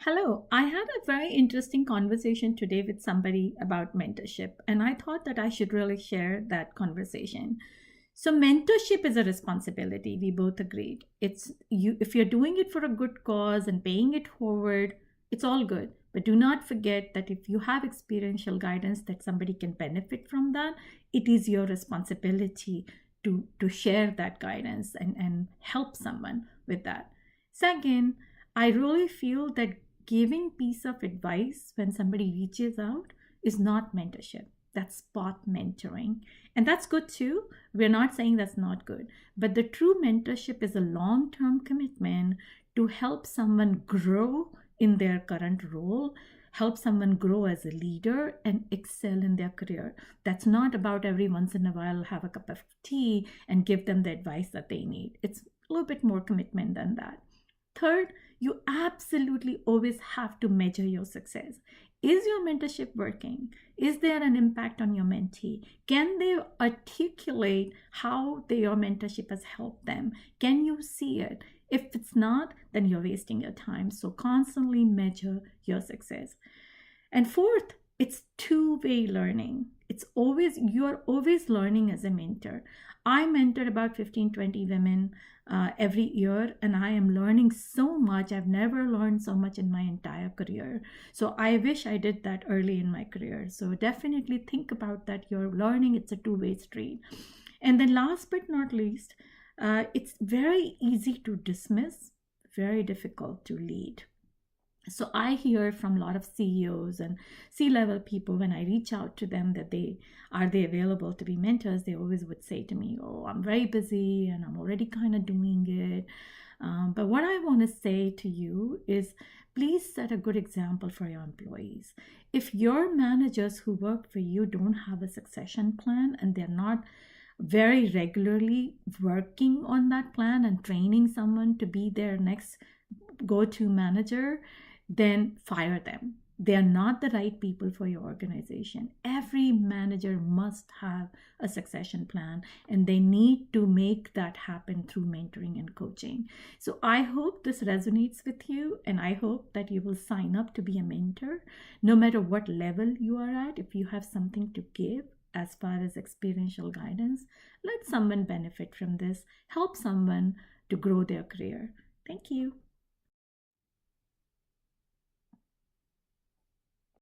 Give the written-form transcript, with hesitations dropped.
Hello, I had a very interesting conversation today with somebody about mentorship, and I thought that I should really share that conversation. So, mentorship is a responsibility. We both agreed. It's you if you're doing it for a good cause and paying it forward, it's all good. But do not forget that if you have experiential guidance that somebody can benefit from that, it is your responsibility to share that guidance and help someone with that. Second, I really feel that giving piece of advice when somebody reaches out is not mentorship. That's spot mentoring. And that's good too. We're not saying that's not good. But the true mentorship is a long term commitment to help someone grow in their current role, help someone grow as a leader and excel in their career. That's not about every once in a while have a cup of tea and give them the advice that they need. It's a little bit more commitment than that. Third, you absolutely always have to measure your success. Is your mentorship working? Is there an impact on your mentee? Can they articulate how your mentorship has helped them? Can you see it? If it's not, then you're wasting your time. So constantly measure your success. And fourth, it's two-way learning. You're always learning as a mentor. I mentor about 15-20 women every year, and I am learning so much. I've never learned so much in my entire career. So I wish I did that early in my career. So definitely think about that. You're learning, it's a two-way street. And then last but not least, it's very easy to dismiss, very difficult to lead. So I hear from a lot of CEOs and C-level people when I reach out to them that they available to be mentors. They always would say to me, "Oh, I'm very busy and I'm already kind of doing it." But what I want to say to you is, please set a good example for your employees. If your managers who work for you don't have a succession plan and they're not very regularly working on that plan and training someone to be their next go-to manager, then fire them. They are not the right people for your organization. Every manager must have a succession plan, and they need to make that happen through mentoring and coaching. So I hope this resonates with you, and I hope that you will sign up to be a mentor, no matter what level you are at. If you have something to give as far as experiential guidance, let someone benefit from this. Help someone to grow their career. Thank you.